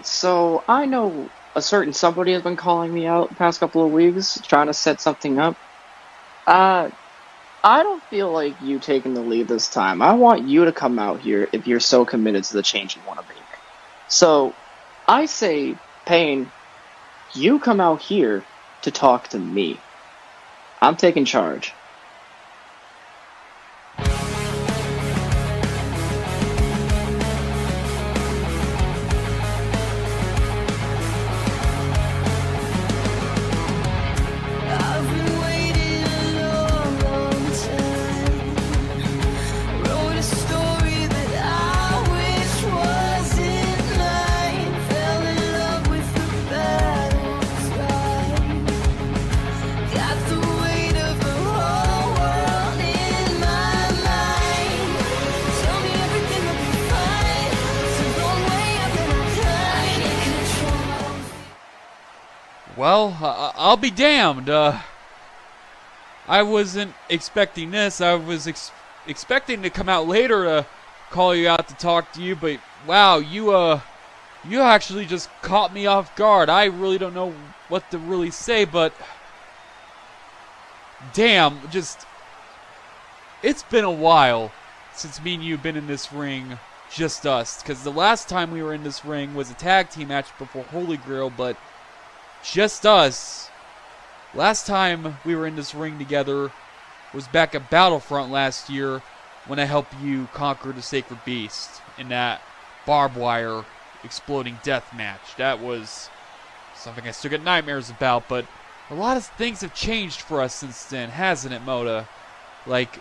Alright, so I know a certain somebody has been calling me out the past couple of weeks, trying to set something up. Uh, I don't feel like you taking the lead this time. I want you to come out here if you're so committed to the change you want to make. So, I say, Payne, you come out here to talk to me. I'm taking charge. I've been waiting a long, long time. Wrote a story that I wish wasn't mine. Fell in love with the battles right. Got the weight of the whole world in my mind. Tell me everything will be fine. It's a long way up and I can't control. Well, I'll be damned. I wasn't expecting this. I was expecting to come out later to call you out to talk to you, but wow, you actually just caught me off guard. I really don't know what to really say, but damn, it's been a while since me and you have been in this ring, just us. Because the last time we were in this ring was a tag team match before Holy Grail, but just us. Last time we were in this ring together was back at Battlefront last year when I helped you conquer the Sacred Beast in that barbed wire exploding death match. That was something I still get nightmares about, but a lot of things have changed for us since then, hasn't it, Moda? Like,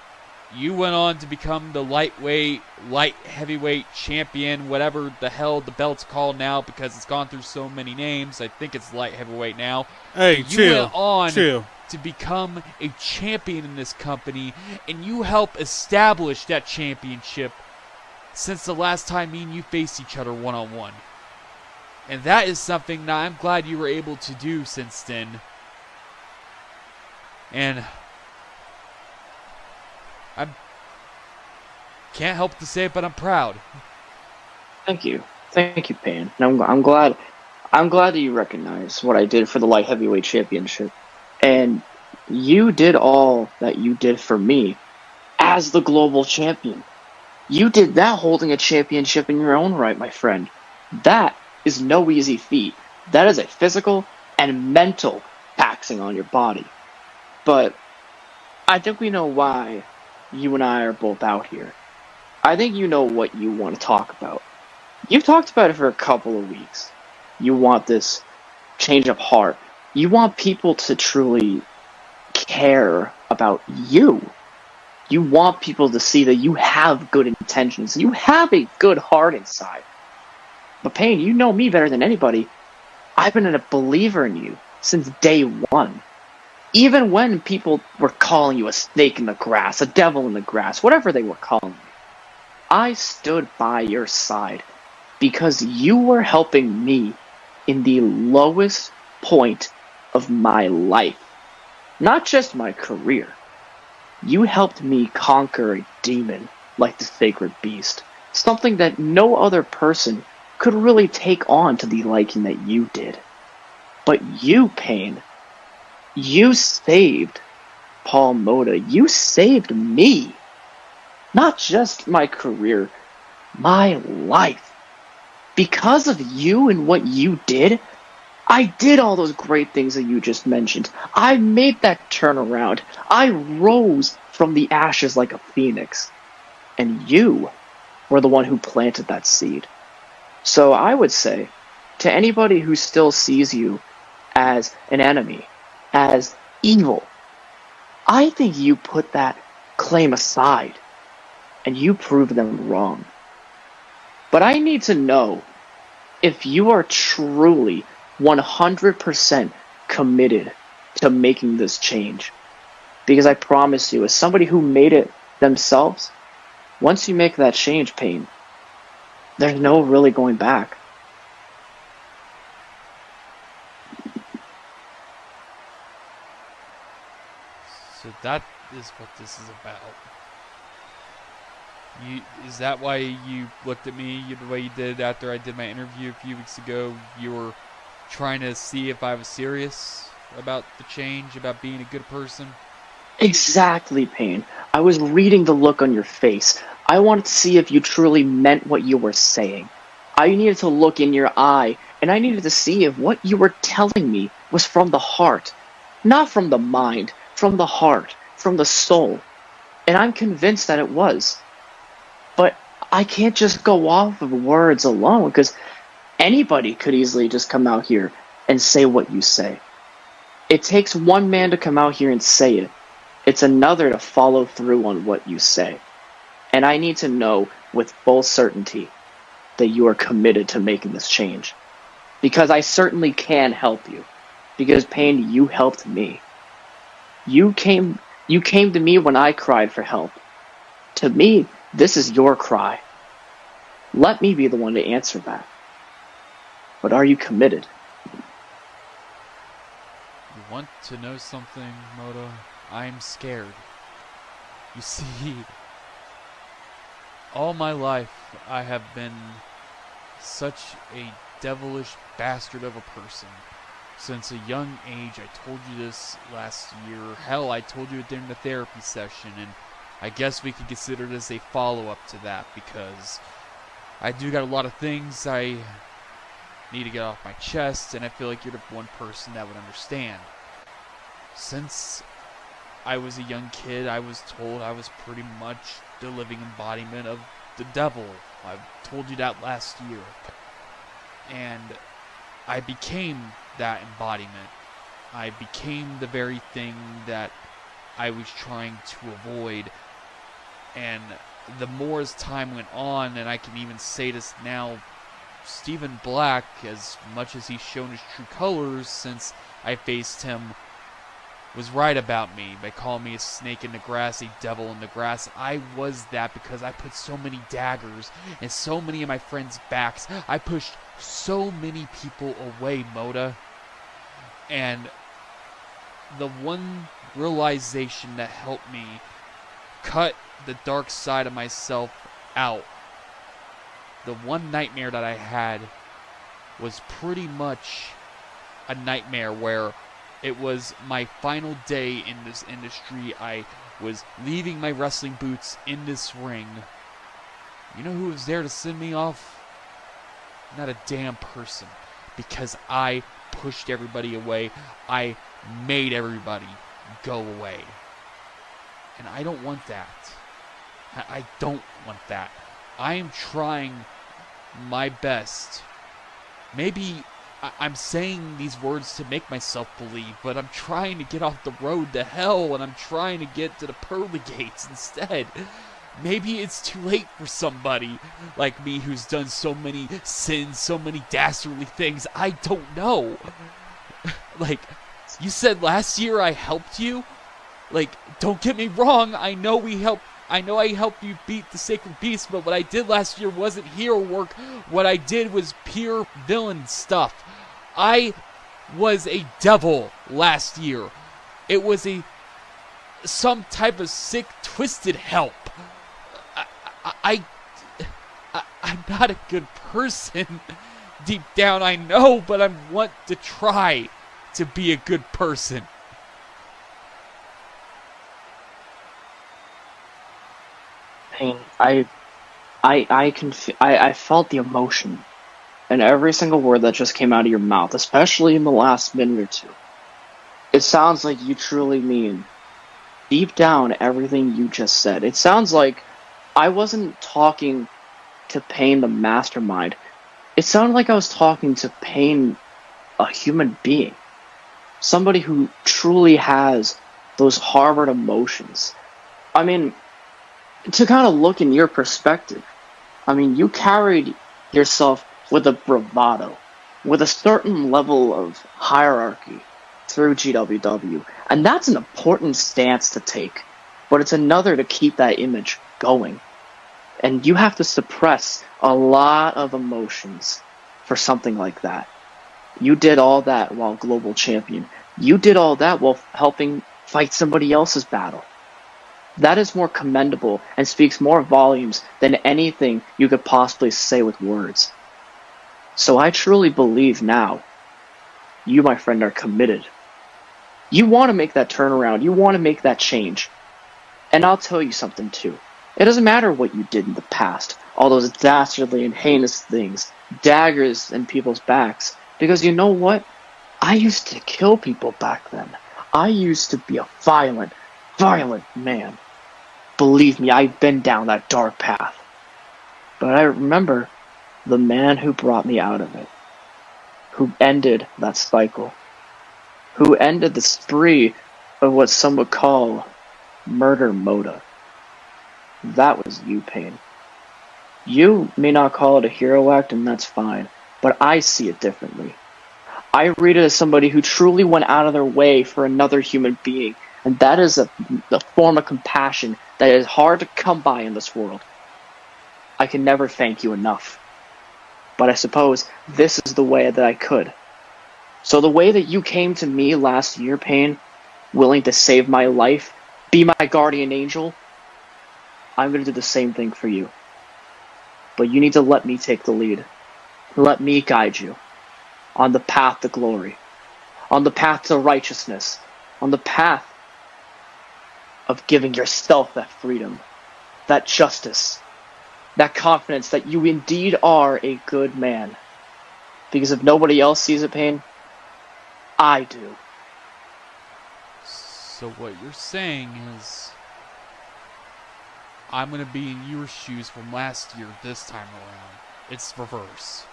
you went on to become the light heavyweight champion, whatever the hell the belt's called now because it's gone through so many names. I think it's light heavyweight now. Hey, You chill. went on Chill. to become a champion in this company, and you helped establish that championship since the last time me and you faced each other one-on-one. And that is something that I'm glad you were able to do since then. And I can't help to say it, but I'm proud. Thank you. Thank you, Payne. And I'm glad that you recognize what I did for the light heavyweight championship. And you did all that you did for me as the global champion. You did that holding a championship in your own right, my friend. That is no easy feat. That is a physical and mental taxing on your body. But I think we know why you and I are both out here. I think you know what you want to talk about. You've talked about it for a couple of weeks. You want this change of heart. You want people to truly care about you. You want people to see that you have good intentions. You have a good heart inside. But Payne, you know me better than anybody. I've been a believer in you since day one. Even when people were calling you a snake in the grass, a devil in the grass, whatever they were calling you, I stood by your side because you were helping me in the lowest point of my life. Not just my career. You helped me conquer a demon like the Sacred Beast. Something that no other person could really take on to the liking that you did. But you, Payne, you saved Paul Moda. You saved me. Not just my career, my life. Because of you and what you did, I did all those great things that you just mentioned. I made that turnaround. I rose from the ashes like a phoenix. And you were the one who planted that seed. So I would say, to anybody who still sees you as an enemy, as evil, I think you put that claim aside and you prove them wrong. But I need to know if you are truly 100% committed to making this change. Because I promise you, as somebody who made it themselves, once you make that change, Payne, there's no really going back. So that is what this is about. Is that why you looked at me the way you did after I did my interview a few weeks ago? You were trying to see if I was serious about the change, about being a good person? Exactly, Payne. I was reading the look on your face. I wanted to see if you truly meant what you were saying. I needed to look in your eye, and I needed to see if what you were telling me was from the heart. Not from the mind, from the heart, from the soul. And I'm convinced that it was. But I can't just go off of words alone, because anybody could easily just come out here and say what you say. It takes one man to come out here and say it. It's another to follow through on what you say. And I need to know with full certainty that you are committed to making this change. Because I certainly can help you. Because, Payne, you helped me. You came to me when I cried for help. To me, this is your cry. Let me be the one to answer that. But are you committed? You want to know something, Moto? I'm scared. You see, all my life I have been such a devilish bastard of a person. Since a young age, I told you this last year. Hell, I told you it during the therapy session, and I guess we could consider this a follow-up to that, because I do got a lot of things I need to get off my chest, and I feel like you're the one person that would understand. Since I was a young kid, I was told I was pretty much the living embodiment of the devil. I told you that last year. And I became that embodiment. I became the very thing that I was trying to avoid. And the more as time went on, and I can even say this now, Stephen Black, as much as he's shown his true colors since I faced him, was right about me by calling me a snake in the grass, a devil in the grass. I was that because I put so many daggers in so many of my friends' backs. I pushed so many people away, Moda. And the one realization that helped me cut the dark side of myself out, the one nightmare that I had, was pretty much a nightmare where it was my final day in this industry. I was leaving my wrestling boots in this ring. You know who was there to send me off? Not a damn person. Because I pushed everybody away. I made everybody go away. And I don't want that. I don't want that. I am trying my best. Maybe I'm saying these words to make myself believe, but I'm trying to get off the road to hell, and I'm trying to get to the pearly gates instead. Maybe it's too late for somebody like me who's done so many sins, so many dastardly things. I don't know. Like, you said last year I helped you. Like, don't get me wrong, I know I helped you beat the Sacred Beast, but what I did last year wasn't hero work. What I did was pure villain stuff. I was a devil last year. It was some type of sick, twisted help. I'm not a good person. Deep down I know, but I want to try to be a good person. Payne, I felt the emotion in every single word that just came out of your mouth, especially in the last minute or two. It sounds like you truly mean deep down everything you just said. It sounds like I wasn't talking to Payne the mastermind. It sounded like I was talking to Payne, a human being. Somebody who truly has those harbored emotions. I mean, to kind of look in your perspective, I mean, you carried yourself with a bravado, with a certain level of hierarchy through GWW. And that's an important stance to take, but it's another to keep that image going. And you have to suppress a lot of emotions for something like that. You did all that while global champion. You did all that while helping fight somebody else's battle. That is more commendable and speaks more volumes than anything you could possibly say with words. So I truly believe now, you, my friend, are committed. You want to make that turnaround. You want to make that change. And I'll tell you something too. It doesn't matter what you did in the past, all those dastardly and heinous things, daggers in people's backs, because you know what? I used to kill people back then. I used to be a violent man. Believe me, I've been down that dark path. But I remember the man who brought me out of it, who ended that cycle, who ended the spree of what some would call murder moda. That was you, Pain. You may not call it a hero act, and that's fine, but I see it differently. I read it as somebody who truly went out of their way for another human being, and that is a form of compassion that is hard to come by in this world. I can never thank you enough. But I suppose this is the way that I could. So the way that you came to me last year, Pain, willing to save my life, be my guardian angel, I'm going to do the same thing for you. But you need to let me take the lead. Let me guide you on the path to glory, on the path to righteousness, on the path of giving yourself that freedom, that justice, that confidence that you indeed are a good man. Because if nobody else sees it, Pain, I do. So what you're saying is, I'm going to be in your shoes from last year this time around. It's reverse.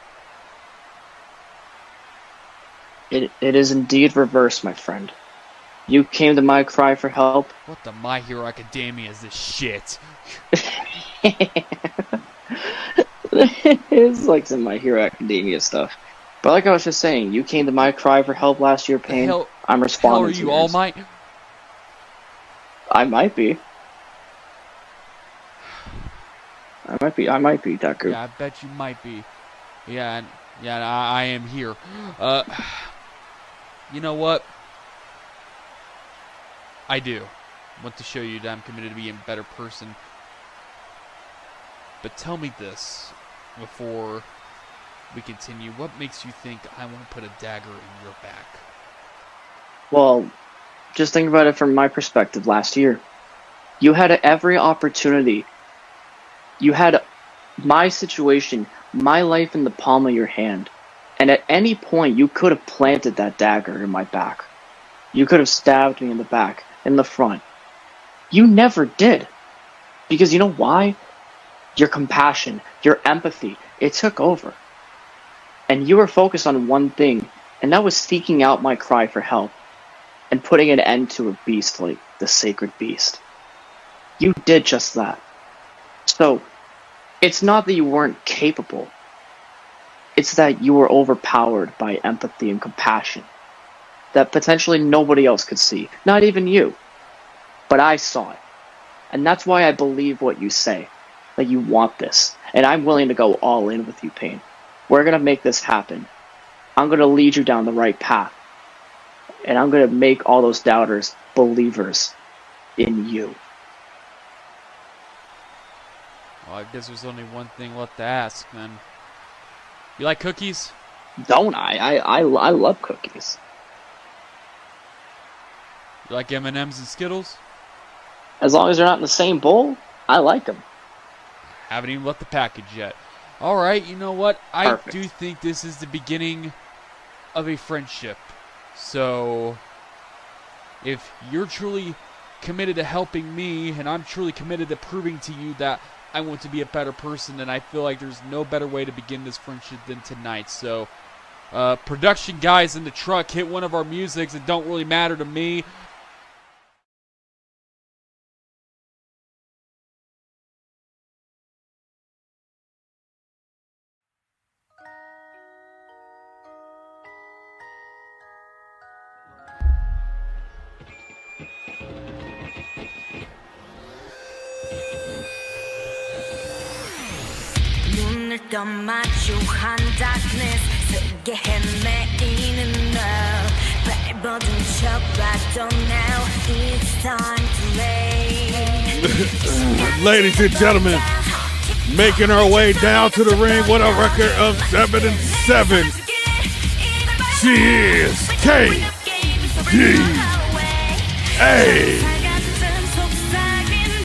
It is indeed reverse, my friend. You came to my cry for help. What the My Hero Academia is this shit? It's like some My Hero Academia stuff. But like I was just saying, you came to my cry for help last year, Pain. I'm responding Hell, are to you yours. All Might? I might be. I might be, Deku. Yeah, I bet you might be. Yeah, I am here. You know what? I do want to show you that I'm committed to being a better person. But tell me this before we continue. What makes you think I want to put a dagger in your back? Well, just think about it from my perspective last year. You had every opportunity. You had my situation, my life in the palm of your hand. And at any point, you could have planted that dagger in my back. You could have stabbed me in the back, in the front. You never did. Because you know why? Your compassion, your empathy, it took over. And you were focused on one thing, and that was seeking out my cry for help and putting an end to a beast like the Sacred Beast. You did just that. So, it's not that you weren't capable. It's that you were overpowered by empathy and compassion that potentially nobody else could see. Not even you. But I saw it. And that's why I believe what you say. That you want this. And I'm willing to go all in with you, Pain. We're going to make this happen. I'm going to lead you down the right path. And I'm going to make all those doubters believers in you. Well, I guess there's only one thing left to ask, man. You like cookies? Don't I? I love cookies. You like M&Ms and Skittles? As long as they're not in the same bowl, I like them. Haven't even left the package yet. Alright, you know what? Perfect. I do think this is the beginning of a friendship. So, if you're truly committed to helping me, and I'm truly committed to proving to you that I want to be a better person, and I feel like there's no better way to begin this friendship than tonight. So, production guys in the truck, hit one of our musics. It don't really matter to me. 눈을 떠 마주한 darkness 세게 헤매이는 너 발버둥 쳐봐도 now it's time to lay Ladies and gentlemen, making our way down to the ring with a record of 7-7. She is KDA.